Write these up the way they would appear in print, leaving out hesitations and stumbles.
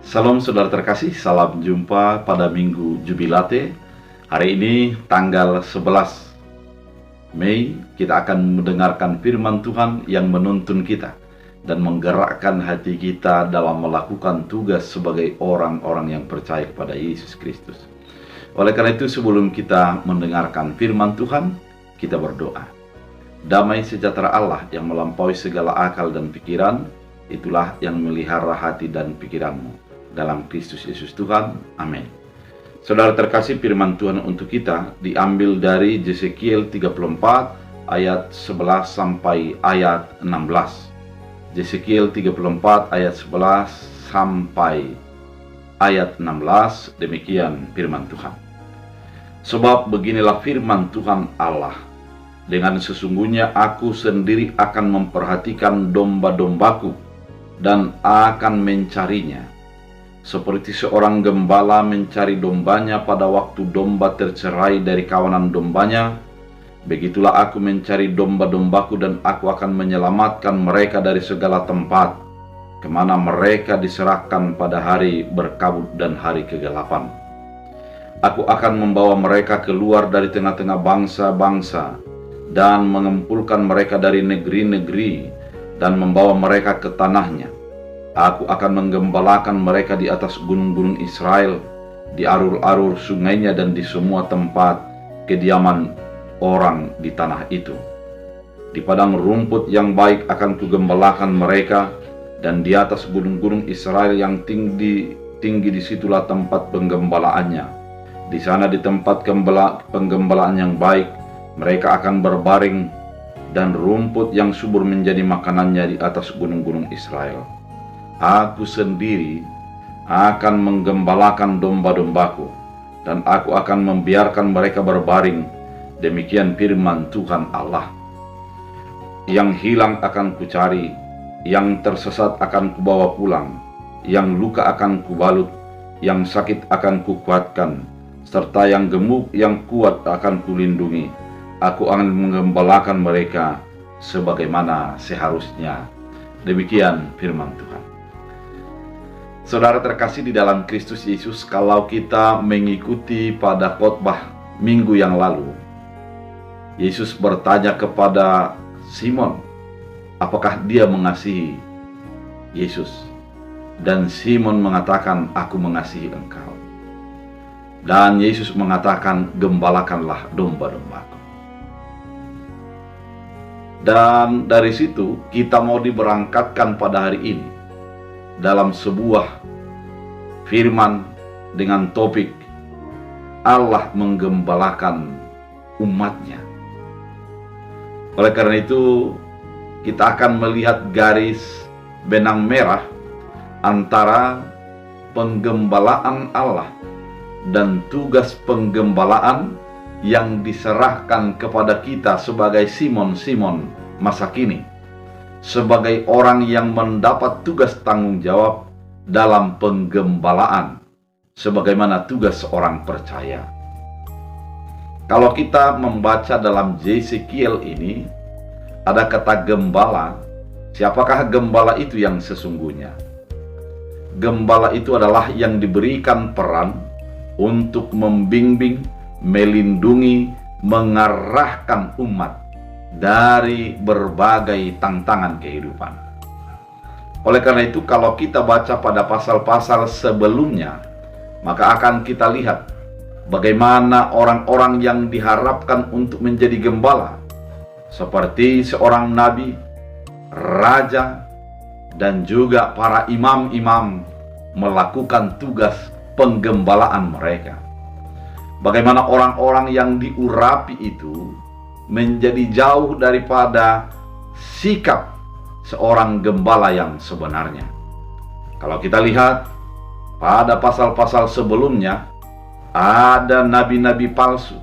Salam saudara terkasih, salam jumpa pada Minggu Jubilate. Hari ini tanggal 11 Mei kita akan mendengarkan firman Tuhan yang menuntun kita dan menggerakkan hati kita dalam melakukan tugas sebagai orang-orang yang percaya kepada Yesus Kristus. Oleh karena itu, sebelum kita mendengarkan firman Tuhan, kita berdoa. Damai sejahtera Allah yang melampaui segala akal dan pikiran, itulah yang melihara hati dan pikiranmu dalam Kristus Yesus Tuhan. Amin. Saudara terkasih, firman Tuhan untuk kita diambil dari Yesekiel 34 ayat 11 sampai ayat 16. Yesekiel 34 ayat 11 sampai ayat 16, demikian firman Tuhan. Sebab beginilah firman Tuhan Allah, dengan sesungguhnya aku sendiri akan memperhatikan domba-dombaku dan akan mencarinya. Seperti seorang gembala mencari dombanya pada waktu domba tercerai dari kawanan dombanya, begitulah aku mencari domba-dombaku dan aku akan menyelamatkan mereka dari segala tempat, kemana mereka diserahkan pada hari berkabut dan hari kegelapan. Aku akan membawa mereka keluar dari tengah-tengah bangsa-bangsa dan mengumpulkan mereka dari negeri-negeri dan membawa mereka ke tanahnya. Aku akan menggembalakan mereka di atas gunung-gunung Israel, di arur-arur sungainya dan di semua tempat kediaman orang di tanah itu. Di padang rumput yang baik akan kugembalakan mereka, dan di atas gunung-gunung Israel yang tinggi disitulah tempat penggembalaannya. Di sana di tempat penggembalaan yang baik, mereka akan berbaring, dan rumput yang subur menjadi makanannya di atas gunung-gunung Israel. Aku sendiri akan menggembalakan domba-dombaku, dan aku akan membiarkan mereka berbaring. Demikian firman Tuhan Allah. Yang hilang akan kucari, yang tersesat akan kubawa pulang, yang luka akan kubalut, yang sakit akan kukuatkan, serta yang gemuk yang kuat akan kulindungi. Aku akan menggembalakan mereka sebagaimana seharusnya. Demikian firman Tuhan. Saudara terkasih di dalam Kristus Yesus, kalau kita mengikuti pada khotbah minggu yang lalu, Yesus bertanya kepada Simon, apakah dia mengasihi Yesus? Dan Simon mengatakan, aku mengasihi engkau. Dan Yesus mengatakan, gembalakanlah domba-dombaku. Dan dari situ kita mau diberangkatkan pada hari ini dalam sebuah firman dengan topik Allah menggembalakan umatnya. Oleh karena itu, kita akan melihat garis benang merah antara penggembalaan Allah dan tugas penggembalaan yang diserahkan kepada kita sebagai Simon-Simon masa kini, sebagai orang yang mendapat tugas tanggung jawab dalam penggembalaan, sebagaimana tugas seorang percaya. Kalau kita membaca dalam Yesekiel ini, ada kata gembala. Siapakah gembala itu yang sesungguhnya? Gembala itu adalah yang diberikan peran untuk membimbing, melindungi, mengarahkan umat dari berbagai tantangan kehidupan. Oleh karena itu, kalau kita baca pada pasal-pasal sebelumnya, maka akan kita lihat bagaimana orang-orang yang diharapkan untuk menjadi gembala, seperti seorang nabi, raja, dan juga para imam-imam melakukan tugas penggembalaan mereka. Bagaimana orang-orang yang diurapi itu menjadi jauh daripada sikap seorang gembala yang sebenarnya. Kalau kita lihat pada pasal-pasal sebelumnya, ada nabi-nabi palsu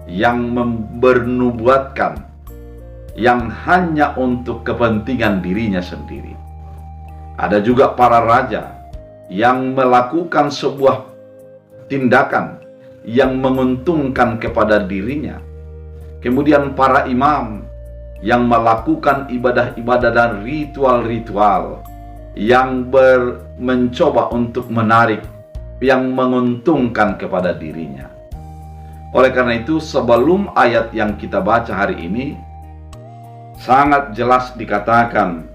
yang bernubuatkan yang hanya untuk kepentingan dirinya sendiri. Ada juga para raja yang melakukan sebuah tindakan yang menguntungkan kepada dirinya. Kemudian para imam yang melakukan ibadah-ibadah dan ritual-ritual yang mencoba untuk menarik, yang menguntungkan kepada dirinya. Oleh karena itu, sebelum ayat yang kita baca hari ini, sangat jelas dikatakan,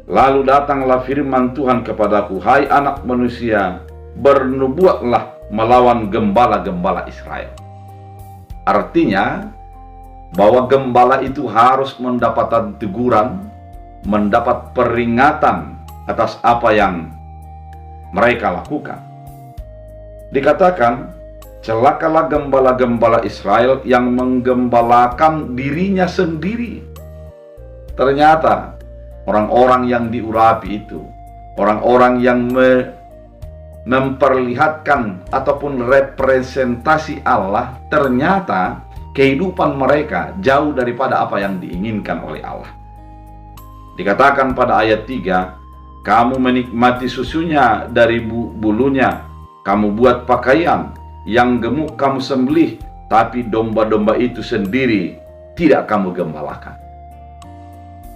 lalu datanglah firman Tuhan kepadaku, hai anak manusia, bernubuatlah melawan gembala-gembala Israel. Artinya, bahwa gembala itu harus mendapatkan teguran, mendapat peringatan atas apa yang mereka lakukan. Dikatakan, celakalah gembala-gembala Israel yang menggembalakan dirinya sendiri. Ternyata orang-orang yang diurapi itu, orang-orang yang memperlihatkan ataupun representasi Allah, ternyata kehidupan mereka jauh daripada apa yang diinginkan oleh Allah. Dikatakan pada ayat 3, kamu menikmati susunya dari bulunya, kamu buat pakaian, yang gemuk kamu sembelih, tapi domba-domba itu sendiri tidak kamu gembalakan.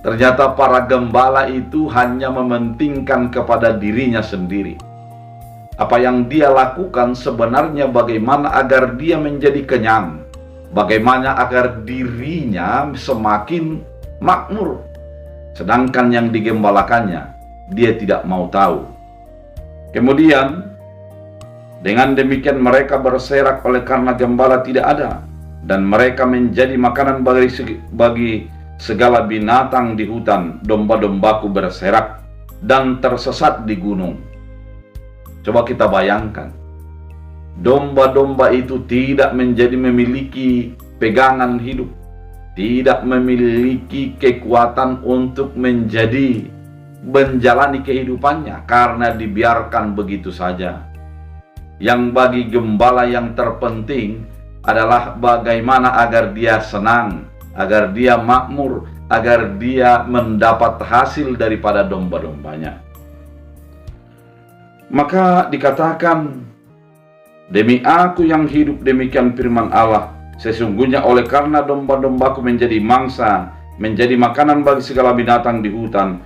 Ternyata para gembala itu hanya mementingkan kepada dirinya sendiri. Apa yang dia lakukan sebenarnya bagaimana agar dia menjadi kenyang, bagaimana agar dirinya semakin makmur. Sedangkan yang digembalakannya, dia tidak mau tahu. Kemudian, dengan demikian mereka berserak oleh karena gembala tidak ada, dan mereka menjadi makanan bagi segala binatang di hutan. Domba-dombaku berserak dan tersesat di gunung. Coba kita bayangkan, domba-domba itu tidak memiliki pegangan hidup, tidak memiliki kekuatan untuk menjalani kehidupannya karena dibiarkan begitu saja. Yang bagi gembala yang terpenting adalah bagaimana agar dia senang, agar dia makmur, agar dia mendapat hasil daripada domba-dombanya. Maka dikatakan, demi aku yang hidup, demikian firman Allah, sesungguhnya oleh karena domba-dombaku menjadi mangsa, menjadi makanan bagi segala binatang di hutan,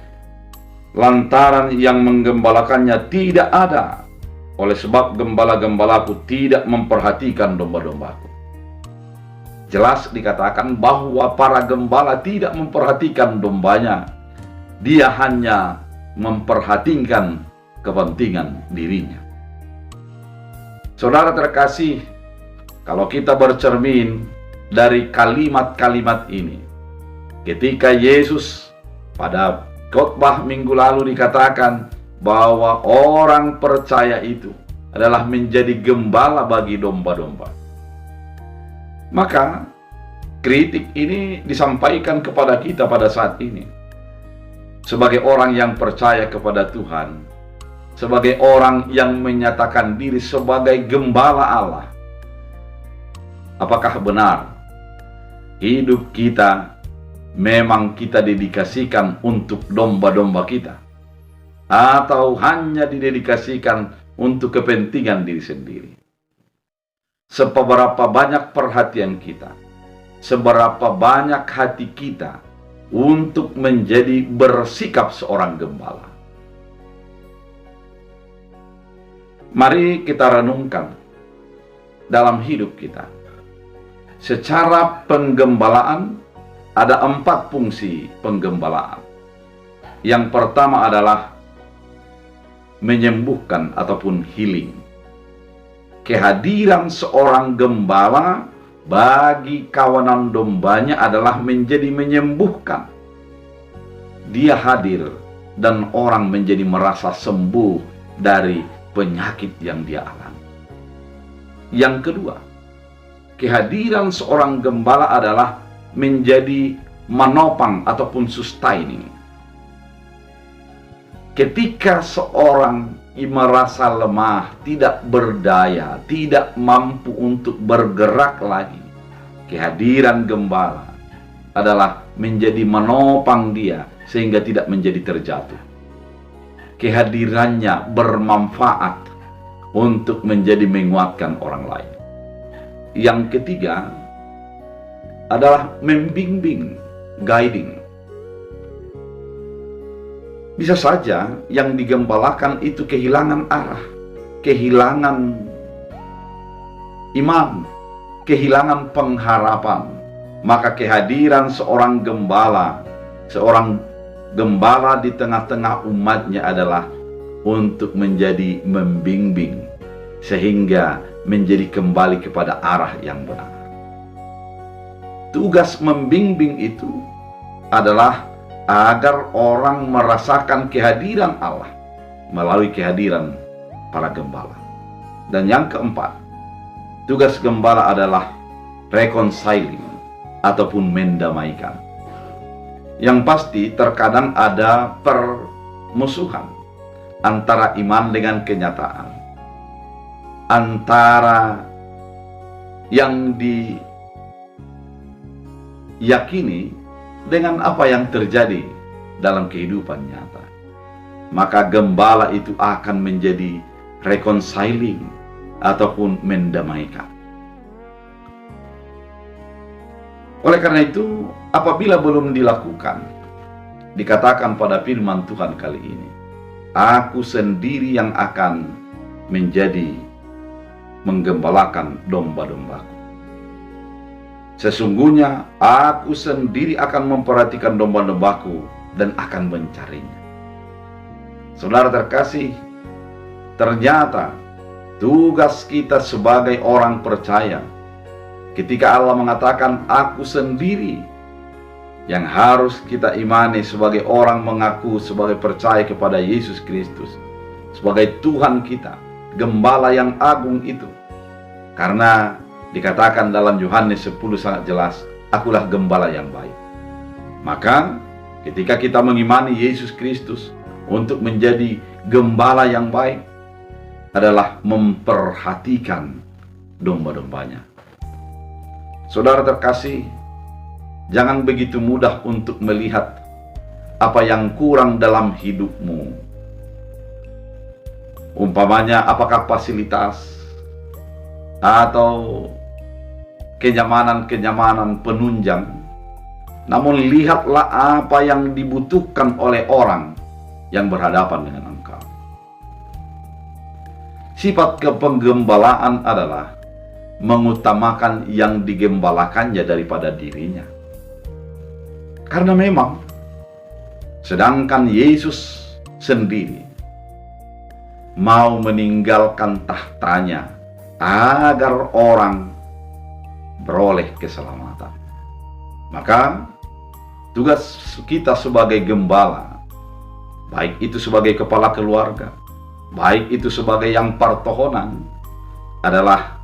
lantaran yang menggembalakannya tidak ada, oleh sebab gembala-gembalaku tidak memperhatikan domba-dombaku. Jelas dikatakan bahwa para gembala tidak memperhatikan dombanya. Dia hanya memperhatikan kepentingan dirinya. Saudara terkasih, kalau kita bercermin dari kalimat-kalimat ini, ketika Yesus pada khotbah minggu lalu dikatakan bahwa orang percaya itu adalah menjadi gembala bagi domba-domba, maka kritik ini disampaikan kepada kita pada saat ini. Sebagai orang yang percaya kepada Tuhan, sebagai orang yang menyatakan diri sebagai gembala Allah, apakah benar hidup kita memang kita dedikasikan untuk domba-domba kita, atau hanya didedikasikan untuk kepentingan diri sendiri? Seberapa banyak perhatian kita, seberapa banyak hati kita untuk menjadi bersikap seorang gembala? Mari kita renungkan dalam hidup kita. Secara penggembalaan, ada 4 fungsi penggembalaan. Yang pertama adalah menyembuhkan ataupun healing. Kehadiran seorang gembala bagi kawanan dombanya adalah menjadi menyembuhkan. Dia hadir dan orang menjadi merasa sembuh dari penyakit yang dia alami. Yang kedua, kehadiran seorang gembala adalah menjadi menopang ataupun sustaining. Ketika seorang merasa lemah, tidak berdaya, tidak mampu untuk bergerak lagi, kehadiran gembala adalah menjadi menopang dia sehingga tidak menjadi terjatuh. Kehadirannya bermanfaat untuk menjadi menguatkan orang lain. Yang ketiga adalah membimbing, guiding. Bisa saja yang digembalakan itu kehilangan arah, kehilangan iman, kehilangan pengharapan. Maka kehadiran seorang gembala di tengah-tengah umatnya adalah untuk menjadi membimbing, sehingga menjadi kembali kepada arah yang benar. Tugas membimbing itu adalah agar orang merasakan kehadiran Allah melalui kehadiran para gembala. Dan yang keempat, tugas gembala adalah reconciling ataupun mendamaikan. Yang pasti terkadang ada permusuhan antara iman dengan kenyataan, antara yang diyakini dengan apa yang terjadi dalam kehidupan nyata. Maka gembala itu akan menjadi reconciling ataupun mendamaikan. Oleh karena itu, apabila belum dilakukan, dikatakan pada firman Tuhan kali ini, aku sendiri yang akan menjadi menggembalakan domba-dombaku. Sesungguhnya aku sendiri akan memperhatikan domba-dombaku dan akan mencarinya. Saudara terkasih, ternyata tugas kita sebagai orang percaya, ketika Allah mengatakan aku sendiri, yang harus kita imani sebagai orang mengaku sebagai percaya kepada Yesus Kristus sebagai Tuhan kita, gembala yang agung itu. Karena dikatakan dalam Yohanes 10 sangat jelas, akulah gembala yang baik. Maka ketika kita mengimani Yesus Kristus untuk menjadi gembala yang baik, adalah memperhatikan domba-dombanya. Saudara terkasih, jangan begitu mudah untuk melihat apa yang kurang dalam hidupmu. Umpamanya apakah fasilitas atau kenyamanan-kenyamanan penunjang. Namun lihatlah apa yang dibutuhkan oleh orang yang berhadapan dengan engkau. Sifat kepenggembalaan adalah mengutamakan yang digembalakannya daripada dirinya. Karena memang sedangkan Yesus sendiri mau meninggalkan tahtanya agar orang beroleh keselamatan, maka tugas kita sebagai gembala, baik itu sebagai kepala keluarga, baik itu sebagai yang partohonan, adalah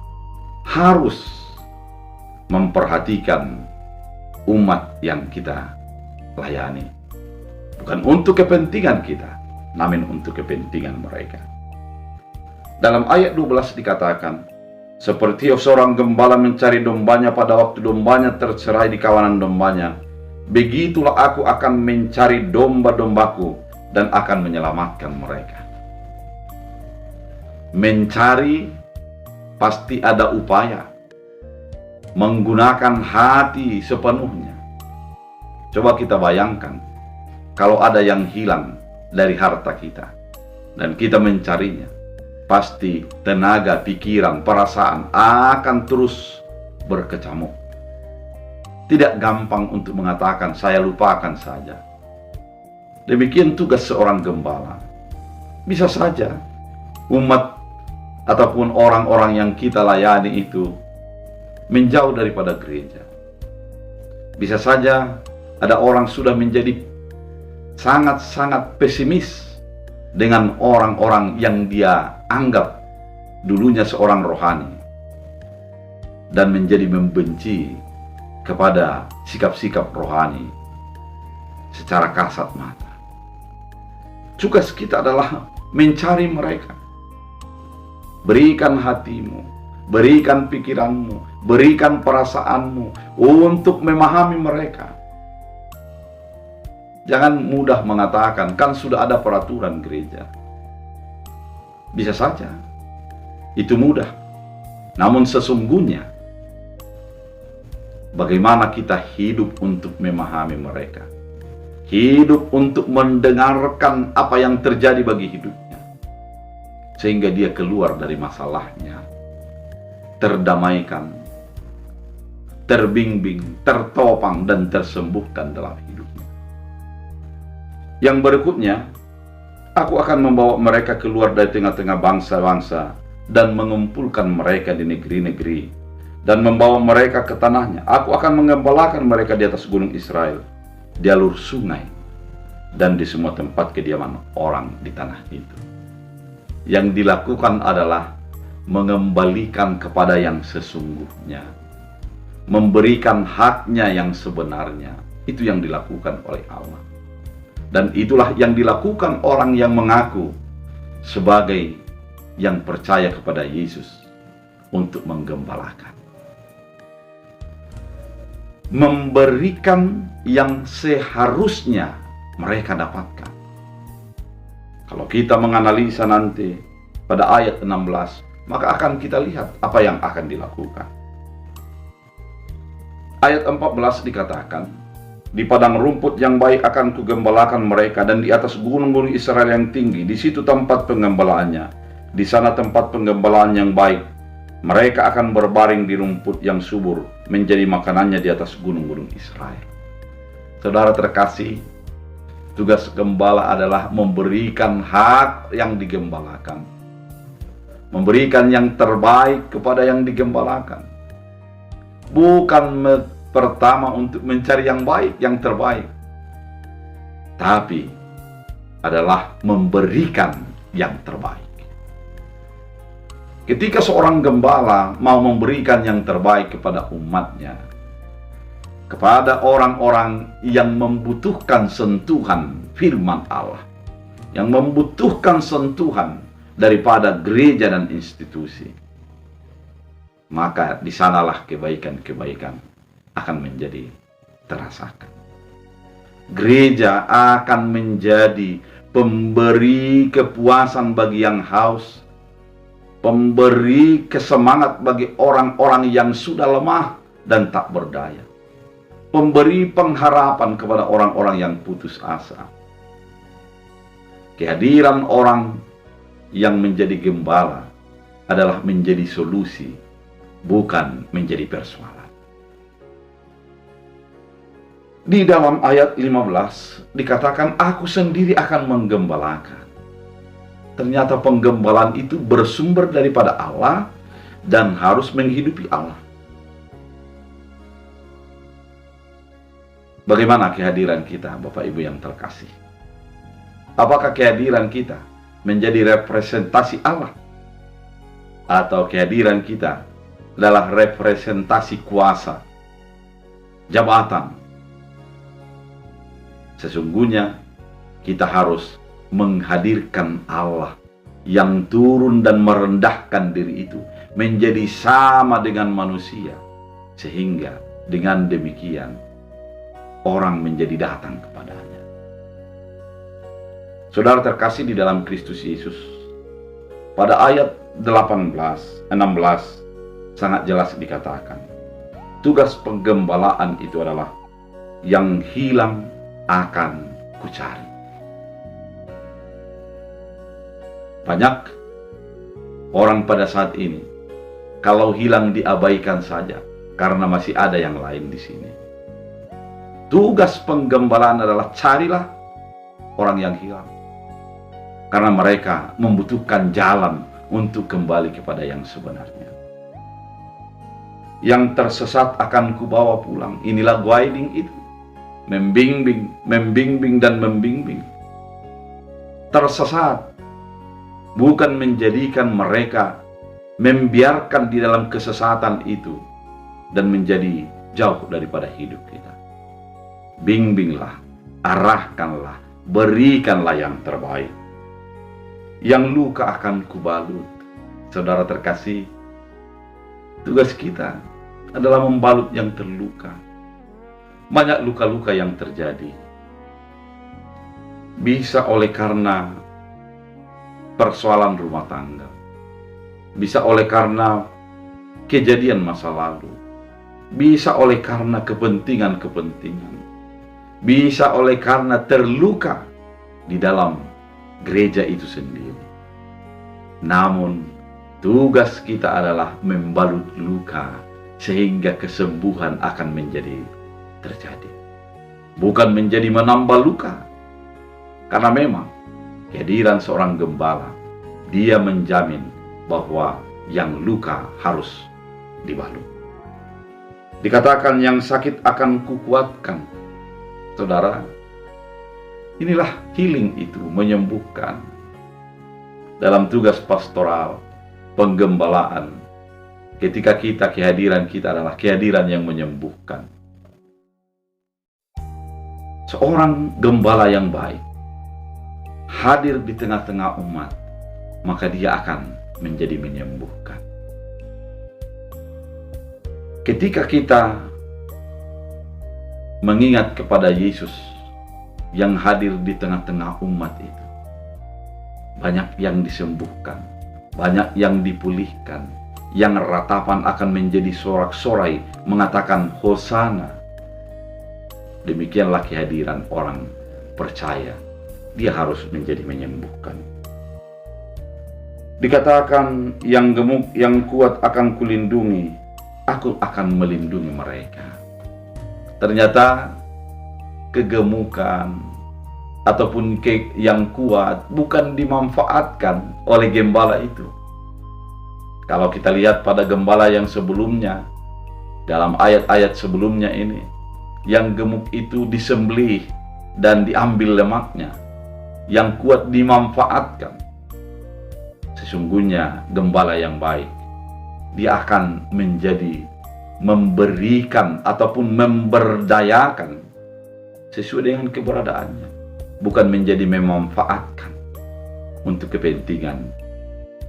harus memperhatikan umat yang kita layani. Bukan untuk kepentingan kita, namun untuk kepentingan mereka. Dalam ayat 12 dikatakan, seperti seorang gembala mencari dombanya pada waktu dombanya tercerai di kawanan dombanya, begitulah aku akan mencari domba-dombaku dan akan menyelamatkan mereka. Mencari pasti ada upaya, menggunakan hati sepenuhnya. Coba kita bayangkan, kalau ada yang hilang dari harta kita dan kita mencarinya, pasti tenaga, pikiran, perasaan akan terus berkecamuk. Tidak gampang untuk mengatakan saya lupakan saja. Demikian tugas seorang gembala. Bisa saja umat ataupun orang-orang yang kita layani itu menjauh daripada gereja. Bisa saja ada orang sudah menjadi sangat-sangat pesimis dengan orang-orang yang dia anggap dulunya seorang rohani, dan menjadi membenci kepada sikap-sikap rohani secara kasat mata. Tugas kita adalah mencari mereka. Berikan hatimu, berikan pikiranmu, berikan perasaanmu untuk memahami mereka. Jangan mudah mengatakan, kan sudah ada peraturan gereja. Bisa saja itu mudah, namun sesungguhnya bagaimana kita hidup untuk memahami mereka, hidup untuk mendengarkan apa yang terjadi bagi hidupnya, sehingga dia keluar dari masalahnya, terdamaikan, terbimbing, tertopang, dan tersembuhkan dalam hidupnya. Yang berikutnya, aku akan membawa mereka keluar dari tengah-tengah bangsa-bangsa dan mengumpulkan mereka di negeri-negeri dan membawa mereka ke tanahnya. Aku akan mengembalakan mereka di atas gunung Israel, di alur sungai, dan di semua tempat kediaman orang di tanah itu. Yang dilakukan adalah mengembalikan kepada yang sesungguhnya, memberikan haknya yang sebenarnya. Itu yang dilakukan oleh Allah. Dan itulah yang dilakukan orang yang mengaku sebagai yang percaya kepada Yesus untuk menggembalakan. Memberikan yang seharusnya mereka dapatkan. Kalau kita menganalisa nanti pada ayat 16, maka akan kita lihat apa yang akan dilakukan. Ayat 14 dikatakan, di padang rumput yang baik akan kugembalakan mereka, dan di atas gunung-gunung Israel yang tinggi, di situ tempat penggembalaannya, di sana tempat penggembalaan yang baik. Mereka akan berbaring di rumput yang subur, menjadi makanannya di atas gunung-gunung Israel. Saudara terkasih, tugas gembala adalah memberikan hak yang digembalakan, memberikan yang terbaik kepada yang digembalakan. Bukan pertama untuk mencari yang baik, yang terbaik, tapi adalah memberikan yang terbaik. Ketika seorang gembala mau memberikan yang terbaik kepada umatnya, kepada orang-orang yang membutuhkan sentuhan firman Allah, yang membutuhkan sentuhan daripada gereja dan institusi, maka di sanalah kebaikan-kebaikan akan menjadi terasakan. Gereja akan menjadi pemberi kepuasan bagi yang haus, pemberi kesemangat bagi orang-orang yang sudah lemah dan tak berdaya, pemberi pengharapan kepada orang-orang yang putus asa. Kehadiran orang yang menjadi gembala adalah menjadi solusi, bukan menjadi persoalan. Di dalam ayat 15 dikatakan, aku sendiri akan menggembalakan. Ternyata penggembalaan itu bersumber daripada Allah dan harus menghidupi Allah. Bagaimana kehadiran kita, Bapak Ibu yang terkasih? Apakah kehadiran kita menjadi representasi Allah? Atau kehadiran kita adalah representasi kuasa, jabatan? Sesungguhnya kita harus menghadirkan Allah yang turun dan merendahkan diri itu menjadi sama dengan manusia, sehingga dengan demikian orang menjadi datang kepadanya. Saudara terkasih di dalam Kristus Yesus, pada ayat 16 sangat jelas dikatakan, tugas penggembalaan itu adalah yang hilang akan kucari. Banyak orang pada saat ini, kalau hilang diabaikan saja karena masih ada yang lain di sini. Tugas penggembalaan adalah carilah orang yang hilang, karena mereka membutuhkan jalan untuk kembali kepada yang sebenarnya. Yang tersesat akan kubawa pulang. Inilah guiding itu, membimbing dan membimbing. Tersesat bukan menjadikan mereka membiarkan di dalam kesesatan itu dan menjadi jauh daripada hidup kita. Bimbinglah, arahkanlah, berikanlah yang terbaik. Yang luka akan kubalut. Saudara terkasih, tugas kita adalah membalut yang terluka. Banyak luka-luka yang terjadi. Bisa oleh karena persoalan rumah tangga, bisa oleh karena kejadian masa lalu, bisa oleh karena kepentingan-kepentingan, bisa oleh karena terluka di dalam gereja itu sendiri. Namun tugas kita adalah membalut luka sehingga kesembuhan akan menjadi terjadi, bukan menjadi menambah luka. Karena memang kehadiran seorang gembala, dia menjamin bahwa yang luka harus dibalut. Dikatakan yang sakit akan kukuatkan. Saudara, inilah healing itu, menyembuhkan. Dalam tugas pastoral, penggembalaan, ketika kehadiran kita adalah kehadiran yang menyembuhkan. Seorang gembala yang baik hadir di tengah-tengah umat, maka dia akan menjadi menyembuhkan. Ketika kita mengingat kepada Yesus yang hadir di tengah-tengah umat itu, banyak yang disembuhkan, banyak yang dipulihkan, yang ratapan akan menjadi sorak-sorai mengatakan Hosana. Demikianlah kehadiran orang percaya, dia harus menjadi menyembuhkan. Dikatakan yang gemuk, yang kuat akan kulindungi, aku akan melindungi mereka. Ternyata kegemukan ataupun yang kuat bukan dimanfaatkan oleh gembala itu. Kalau kita lihat pada gembala yang sebelumnya, dalam ayat-ayat sebelumnya ini, yang gemuk itu disembelih dan diambil lemaknya, yang kuat dimanfaatkan. Sesungguhnya gembala yang baik, dia akan menjadi memberikan ataupun memberdayakan sesuai dengan keberadaannya, bukan menjadi memanfaatkan untuk kepentingan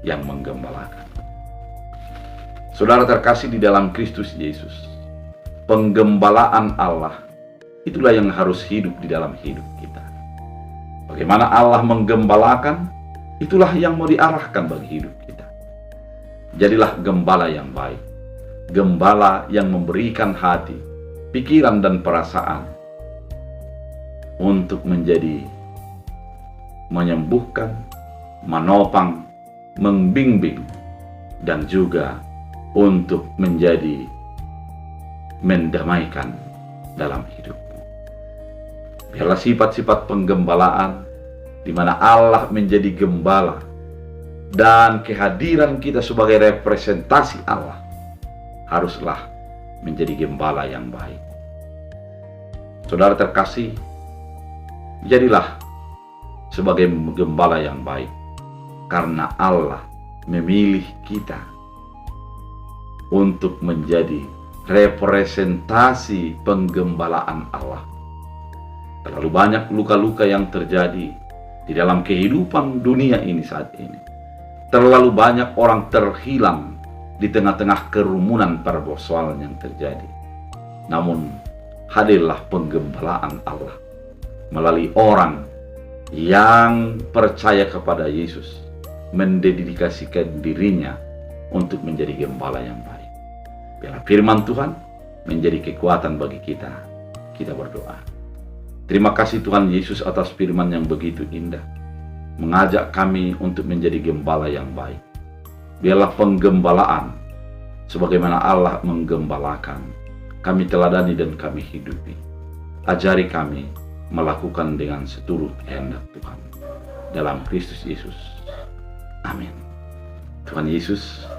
yang menggembalakan. Saudara terkasih di dalam Kristus Yesus, penggembalaan Allah itulah yang harus hidup di dalam hidup kita. Bagaimana Allah menggembalakan, itulah yang mau diarahkan bagi hidup kita. Jadilah gembala yang baik, gembala yang memberikan hati, pikiran dan perasaan untuk menjadi menyembuhkan, menopang, membimbing, dan juga untuk menjadi mendamaikan dalam hidupmu. Biarlah sifat-sifat penggembalaan di mana Allah menjadi gembala dan kehadiran kita sebagai representasi Allah haruslah menjadi gembala yang baik. Saudara terkasih, jadilah sebagai gembala yang baik karena Allah memilih kita untuk menjadi representasi penggembalaan Allah. Terlalu banyak luka-luka yang terjadi di dalam kehidupan dunia ini saat ini. Terlalu banyak orang terhilang di tengah-tengah kerumunan perbosolan yang terjadi. Namun hadirlah penggembalaan Allah melalui orang yang percaya kepada Yesus, mendedikasikan dirinya untuk menjadi gembala yang baik. Biarlah firman Tuhan menjadi kekuatan bagi kita. Kita berdoa. Terima kasih Tuhan Yesus atas firman yang begitu indah, mengajak kami untuk menjadi gembala yang baik. Biarlah penggembalaan sebagaimana Allah menggembalakan, kami teladani dan kami hidupi. Ajari kami melakukan dengan seturut kehendak Tuhan. Dalam Kristus Yesus. Amin. Tuhan Yesus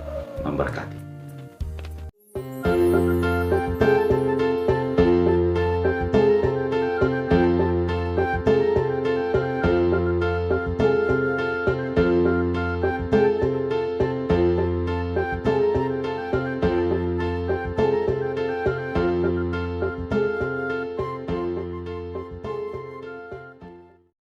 memberkati.